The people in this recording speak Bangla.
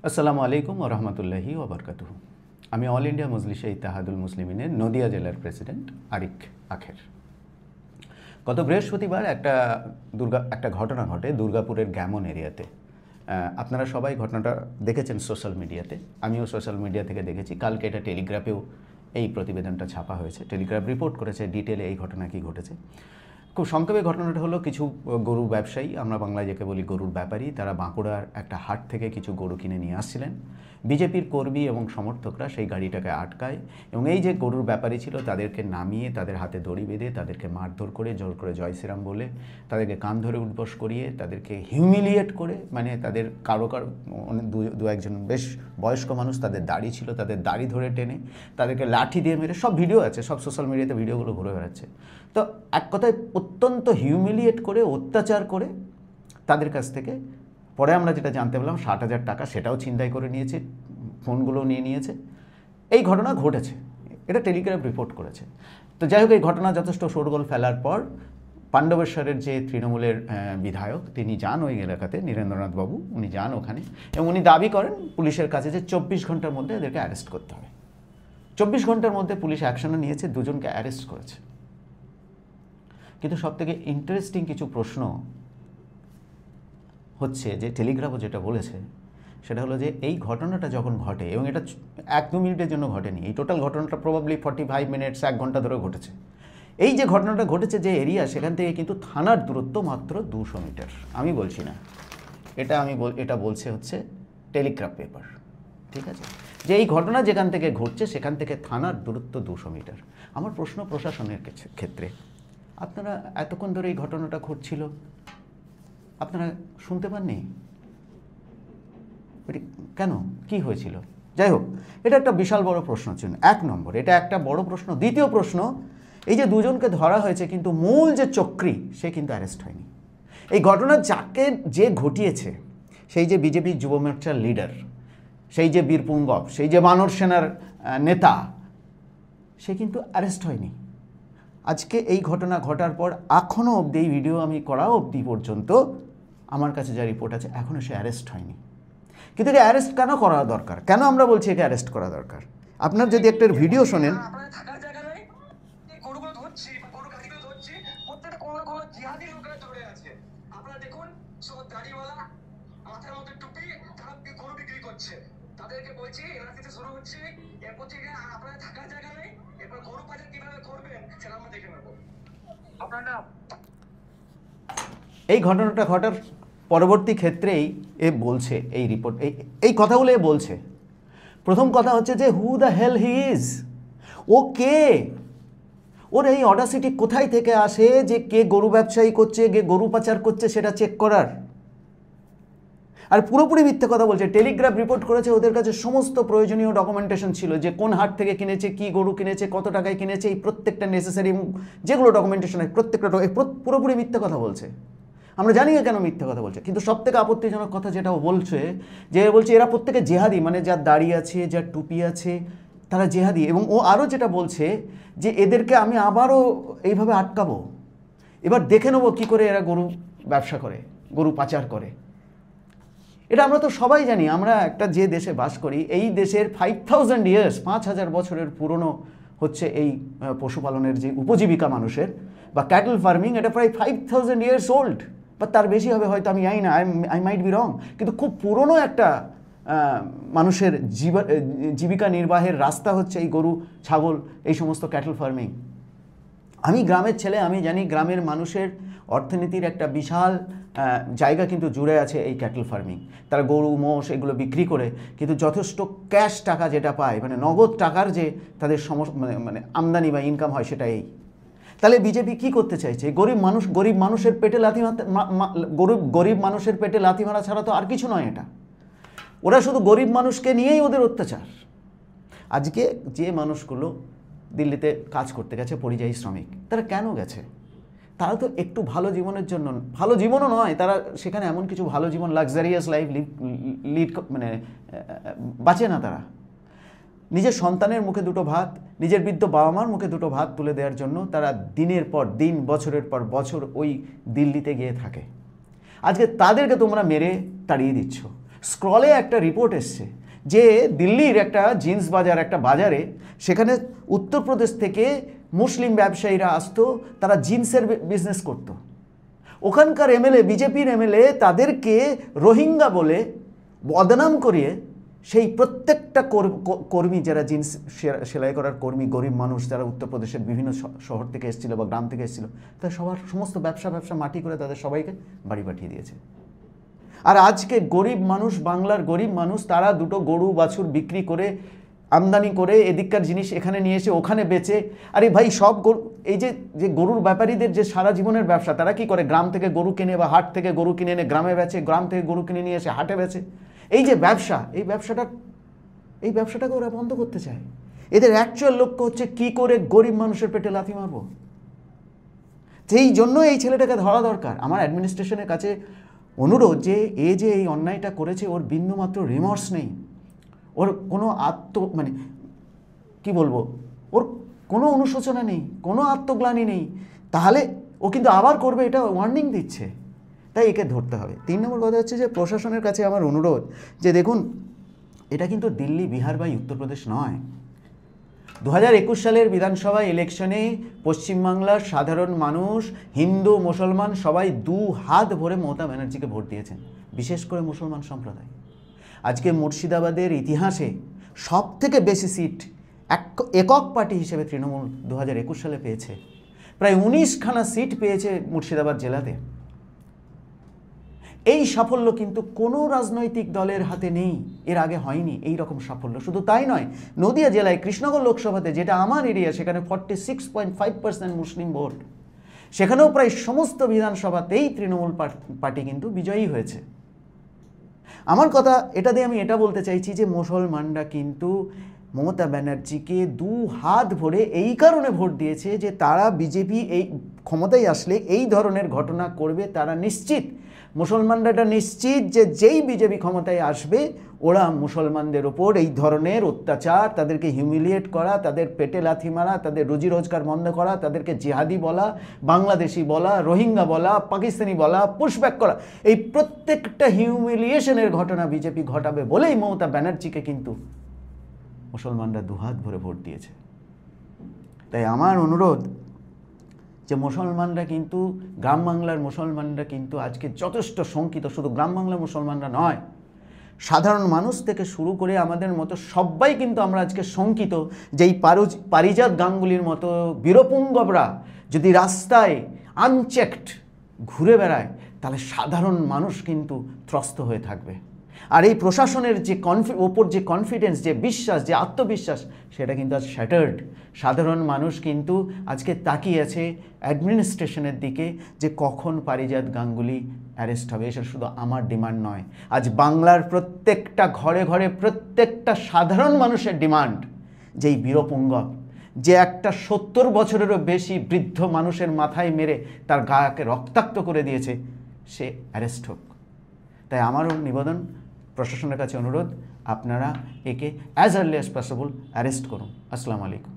আসসালামু আলাইকুম ওয়া রাহমাতুল্লাহি ওয়া বারাকাতুহু। আমি অল ইন্ডিয়া মজলিসে ইত্তেহাদুল মুসলিমিনের নদিয়া জেলার প্রেসিডেন্ট আরিক আখের। গত বৃহস্পতিবার একটা ঘটনা ঘটে দুর্গাপুরের গ্যামন এরিয়াতে। আপনারা সবাই ঘটনাটা দেখেছেন সোশ্যাল মিডিয়াতে, আমিও সোশ্যাল মিডিয়া থেকে দেখেছি। কালকে এটা টেলিগ্রাফেও এই প্রতিবেদনটা ছাপা হয়েছে। টেলিগ্রাফ রিপোর্ট করেছে ডিটেলে এই ঘটনা কী ঘটেছে। খুব সংক্ষেপে ঘটনাটা হলো, কিছু গরু ব্যবসায়ী, আমরা বাংলায় যাকে বলি গরুর ব্যাপারী, তারা বাঁকুড়ার একটা হাট থেকে কিছু গরু কিনে নিয়ে আসছিলেন। বিজেপির কর্মী এবং সমর্থকরা সেই গাড়িটাকে আটকায় এবং এই যে গরুর ব্যাপারী ছিল তাদেরকে নামিয়ে তাদের হাতে দড়ি বেঁধে তাদেরকে মারধর করে, জোর করে জয় শ্রীরাম বলে, তাদেরকে কান ধরে উঠবস করিয়ে, তাদেরকে হিউমিলিয়েট করে, মানে তাদের কারো দু একজন বেশ বয়স্ক মানুষ, তাদের দাড়ি ছিল, তাদের দাড়ি ধরে টেনে তাদেরকে লাঠি দিয়ে মেরে, সব ভিডিও আছে, সব সোশ্যাল মিডিয়াতে ভিডিওগুলো ঘুরে বেড়াচ্ছে। তো এক কথায় অত্যন্ত হিউমিলিয়েট করে, অত্যাচার করে তাদের কাছ থেকে, পরে আমরা যেটা জানতে পারলাম 60,000 টাকা সেটাও ছিনতাই করে নিয়েছে, ফোনগুলো নিয়ে নিয়েছে। এই ঘটনা ঘটেছে, এটা টেলিগ্রাফ রিপোর্ট করেছে। তো যাই হোক, এই ঘটনা যথেষ্ট শোরগোল ফেলার পর পাণ্ডবেশ্বরের যে তৃণমূলের বিধায়ক, তিনি যান ওই এলাকাতে, নীরেন্দ্রনাথ বাবু, উনি যান ওখানে এবং উনি দাবি করেন পুলিশের কাছে যে 24 ঘন্টার মধ্যে এদেরকে অ্যারেস্ট করতে হবে। 24 ঘন্টার মধ্যে পুলিশ অ্যাকশনে নিয়েছে, দুজনকে অ্যারেস্ট করেছে। কিন্তু সবথেকে ইন্টারেস্টিং কিছু প্রশ্ন হচ্ছে যে টেলিগ্রাফও যেটা বলেছে সেটা হলো যে এই ঘটনাটা যখন ঘটে, এবং এটা 1-2 মিনিটের জন্য ঘটেনি, এই টোটাল ঘটনাটা প্রবাবলি 45 মিনিটস, 1 ঘন্টা ধরে ঘটেছে। এই যে ঘটনাটা ঘটেছে যে এরিয়া, সেখান থেকে কিন্তু থানার দূরত্ব মাত্র 200 মিটার। আমি বলছি না, এটা বলছে হচ্ছে টেলিগ্রাফ পেপার, ঠিক আছে, যে এই ঘটনা যেখান থেকে ঘটছে সেখান থেকে থানার দূরত্ব 200 মিটার। আমার প্রশ্ন প্রশাসনের ক্ষেত্রে, আপনারা এতক্ষণ ধরে এই ঘটনাটা ঘটছিল, আপনারা শুনতে পাননি? কেন, কি হয়েছিল? যাই হোক, এটা একটা বিশাল বড় প্রশ্ন ছিল। 1 নম্বর, এটা একটা বড় প্রশ্ন। দ্বিতীয় প্রশ্ন, এই যে দুজনকে ধরা হয়েছে, কিন্তু মূল যে চক্রী সে কিন্তু অ্যারেস্ট হয়নি। এই ঘটনা যে ঘটিয়েছে, সেই যে বিজেপি যুব মোর্চার লিডার, সেই যে বীরপুঙ্গব, সেই যে বানর সেনার নেতা, সে কিন্তু অ্যারেস্ট হয়নি। আজকে এই ঘটনা ঘটার পর এখনও অবধি, এই ভিডিও আমি করা অবধি পর্যন্ত আমার কাছে যা রিপোর্ট আছে, এখনও সে অ্যারেস্ট হয়নি। কিন্তু একে অ্যারেস্ট কেন করা দরকার? কেন আমরা বলছি একে অ্যারেস্ট করা দরকার? আপনার যদি একটা ভিডিও শোনেন, তাদেরকে বলছি এনআরসিতে শুরু হচ্ছে, এরপর থেকে আপনারা থাকার জায়গা নেই, এরপর গরু পাচার কিভাবে করবেন সেটা আমরা দেখে নেব। আপনারা এই ঘটনাটা ঘটার পরবর্তী ক্ষেত্রেই এ বলছে, এই রিপোর্ট এই কথাগুলো এ বলছে। প্রথম কথা হচ্ছে যে who the hell he is, ও কে, ওর এই অডাসিটি কোথায় থেকে আসে যে কে গরু ব্যবসায়ী করছে, কে গরু পাচার করছে সেটা চেক করার। আর পুরোপুরি মিথ্যে কথা বলছে। টেলিগ্রাফ রিপোর্ট করেছে ওদের কাছে সমস্ত প্রয়োজনীয় ডকুমেন্টেশন ছিল, যে কোন হাট থেকে কিনেছে, কি গরু কিনেছে, কত টাকায় কিনেছে, এই প্রত্যেকটা নেসেসারি যেগুলো ডকুমেন্টেশন হয় প্রত্যেকটা পুরোপুরি মিথ্যে কথা বলছে। আমরা জানি না কেন মিথ্যে কথা বলছে। কিন্তু সবথেকে আপত্তিজনক কথা যেটা ও বলছে, যে বলছে এরা প্রত্যেকে জেহাদি, মানে যার দাড়ি আছে, যার টুপি আছে, তারা জেহাদি। এবং ও আরও যেটা বলছে যে এদেরকে আমি আবারও এইভাবে আটকাবো, এবার দেখে নেবো কী করে এরা গরু ব্যবসা করে, গরু পাচার করে। এটা আমরা তো সবাই জানি, আমরা একটা যে দেশে বাস করি, এই দেশের 5000 ইয়ার্স, 5000 বছরের পুরনো হচ্ছে এই পশুপালনের যে উপজীবিকা মানুষের, বা ক্যাটল ফার্মিং, এটা প্রায় 5000 ইয়ার্স ওল্ড, বা তার বেশি হবে হয়তো, আমি জানি না, আই মাইট বি রং। কিন্তু খুব পুরনো একটা মানুষের জীবিকা নির্বাহের রাস্তা হচ্ছে এই গরু, ছাগল, এই সমস্ত ক্যাটল ফার্মিং। আমি গ্রামের ছেলে, আমি জানি গ্রামের মানুষের অর্থনীতির একটা বিশাল জায়গা কিন্তু জুড়ে আছে এই ক্যাটল ফার্মিং। তারা গরু, মোষ এগুলো বিক্রি করে কিন্তু যথেষ্ট ক্যাশ টাকা যেটা পায়, মানে নগদ টাকার যে তাদের মানে আমদানি বা ইনকাম হয়, সেটা এই। তাহলে বিজেপি কি করতে চাইছে? গরিব মানুষের পেটে লাথি মারতে, গরিব মানুষের পেটে লাথি মারা ছাড়া তো আর কিছু নয় এটা। ওরা শুধু গরিব মানুষকে নিয়েই ওদের অত্যাচার। আজকে যে মানুষগুলো দিল্লিতে কাজ করতে গেছে, পরিযায়ী শ্রমিক, তারা কেন গেছে? তারা তো একটু ভালো জীবনের জন্য, ভালো জীবনও নয়, তারা সেখানে এমন কিছু ভালো জীবন, লাক্সারিয়াস লাইফ লিড মানে বাঁচে না। তারা নিজের সন্তানের মুখে দুটো ভাত, নিজের বৃদ্ধ বাবা মার মুখে দুটো ভাত তুলে দেওয়ার জন্য তারা দিনের পর দিন, বছরের পর বছর ওই দিল্লিতে গিয়ে থাকে। আজকে তাদেরকে তোমরা মেরে তাড়িয়ে দিচ্ছ। স্ক্রলে একটা রিপোর্ট এসছে যে দিল্লির একটা জিন্স বাজার, একটা বাজারে, সেখানে উত্তরপ্রদেশ থেকে মুসলিম ব্যবসায়ীরা আসতো, তারা জিন্সের বিজনেস করতো। ওখানকার এমএলএ, বিজেপির এমএলএ, তাদেরকে রোহিঙ্গা বলে বদনাম করিয়ে সেই প্রত্যেকটা কর্মী, যারা জিন্স সেলাই করার কর্মী, গরিব মানুষ যারা উত্তরপ্রদেশের বিভিন্ন শহর থেকে এসেছিল বা গ্রাম থেকে এসেছিল, তারা সবার সমস্ত ব্যবসা মাটি করে তাদের সবাইকে বাড়ি পাঠিয়ে দিয়েছে। আর আজকে গরিব মানুষ, বাংলার গরিব মানুষ, তারা দুটো গরু বাছুর বিক্রি করে, আমদানি করে, এদিককার জিনিস এখানে নিয়ে এসে ওখানে বেচে। আরে ভাই, সব এই যে গরুর ব্যাপারীদের যে সারা জীবনের ব্যবসা, তারা কি করে? গ্রাম থেকে গরু কিনে বা হাট থেকে গরু কিনে এনে গ্রামে বেচে, গ্রাম থেকে গরু কিনে নিয়ে এসে হাটে বেচে। এই যে ব্যবসা, এই ব্যবসাটাকে ওরা বন্ধ করতে চায়। এদের অ্যাকচুয়াল লক্ষ্য হচ্ছে কি করে গরিব মানুষের পেটে লাথি মারবো। সেই জন্য এই ছেলেটাকে ধরা দরকার। আমার অ্যাডমিনিস্ট্রেশনের কাছে অনুরোধ যে এই অন্যায়টা করেছে, ওর বিন্দুমাত্র রিমর্স নেই, ওর কোনো কি বলবো, ওর কোনো অনুশোচনা নেই, কোনো আত্মগ্লানি নেই, তাহলে ও কিন্তু আবার করবে, এটা ওয়ার্নিং দিচ্ছে। তাই একে ধরতে হবে। 3 নম্বর কথা হচ্ছে যে প্রশাসনের কাছে আমার অনুরোধ যে দেখুন, এটা কিন্তু দিল্লি, বিহার বা উত্তরপ্রদেশ নয়। 2021 সালের বিধানসভা ইলেকশনে পশ্চিমবাংলার সাধারণ মানুষ, হিন্দু মুসলমান সবাই 2 হাত ভরে মমতা ব্যানার্জিকে ভোট দিয়েছেন, বিশেষ করে মুসলমান সম্প্রদায়। আজকে মুর্শিদাবাদের ইতিহাসে সবথেকে বেশি সিট একক পার্টি হিসেবে তৃণমূল 2021 সালে পেয়েছে। প্রায় 19খানা সিট পেয়েছে মুর্শিদাবাদ জেলাতে। এই সাফল্য কিন্তু কোনো রাজনৈতিক দলের হাতে নেই, এর আগে হয়নি এই রকম সাফল্য। শুধু তাই নয়, নদিয়া জেলায় কৃষ্ণনগর লোকসভাতে, যেটা আমার এরিয়া, সেখানে 46.5% মুসলিম ভোট, সেখানেও প্রায় সমস্ত বিধানসভাতেই তৃণমূল পার্টি কিন্তু বিজয়ী হয়েছে। আমার কথা এটা দিয়ে আমি এটা বলতে চাইছি যে মুসলমানরা কিন্তু মমতা ব্যানার্জিকে 2 হাত ভরে এই কারণে ভোট দিয়েছে যে তারা বিজেপি এই ক্ষমতায় আসলে এই ধরনের ঘটনা করবে, তারা নিশ্চিত। মুসলমানরা এটা নিশ্চিত যে যেই বিজেপি ক্ষমতায় আসবে, ওরা মুসলমানদের ওপর এই ধরনের অত্যাচার, তাদেরকে হিউমিলিয়েট করা, তাদের পেটে লাথি মারা, তাদের রুজি রোজগার বন্ধ করা, তাদেরকে জিহাদি বলা, বাংলাদেশি বলা, রোহিঙ্গা বলা, পাকিস্তানি বলা, পুশব্যাক করা, এই প্রত্যেকটা হিউমিলিয়েশনের ঘটনা বিজেপি ঘটাবে বলেই মমতা ব্যানার্জিকে কিন্তু মুসলমানরা 2 হাত ভরে ভোট দিয়েছে। তাই আমার অনুরোধ যে মুসলমানরা কিন্তু, গ্রাম বাংলার মুসলমানরা কিন্তু আজকে যথেষ্ট শঙ্কিত। শুধু গ্রাম বাংলার মুসলমানরা নয়, সাধারণ মানুষ থেকে শুরু করে আমাদের মতো সবাই কিন্তু আমরা আজকে শঙ্কিত যে এই পারিজাত গাঙ্গুলির মতো বীরপুঙ্গবরা যদি রাস্তায় আনচেকড ঘুরে বেড়ায়, তাহলে সাধারণ মানুষ কিন্তু ত্রস্ত হয়ে থাকবে। আর এই প্রশাসনের যে ওপর যে কনফিডেন্স, যে বিশ্বাস, যে আত্মবিশ্বাস, সেটা কিন্তু আজ শ্যাটার্ড। সাধারণ মানুষ কিন্তু আজকে তাকিয়ে আছে অ্যাডমিনিস্ট্রেশনের দিকে যে কখন পারিজাত গাঙ্গুলি অ্যারেস্ট হবে। এটা শুধু আমার ডিমান্ড নয়, আজ বাংলার প্রত্যেকটা ঘরে ঘরে প্রত্যেকটা সাধারণ মানুষের ডিমান্ড যে এই বীরপুঙ্গব, যে একটা 70 বছরেরও বেশি বৃদ্ধ মানুষের মাথায় মেরে তার গাকে রক্তাক্ত করে দিয়েছে, সে অ্যারেস্ট হোক। তাই আমারও নিবেদন, প্রশাসনের কাছে অনুরোধ, আপনারা একে as early as possible arrest করুন। আসসালামু আলাইকুম।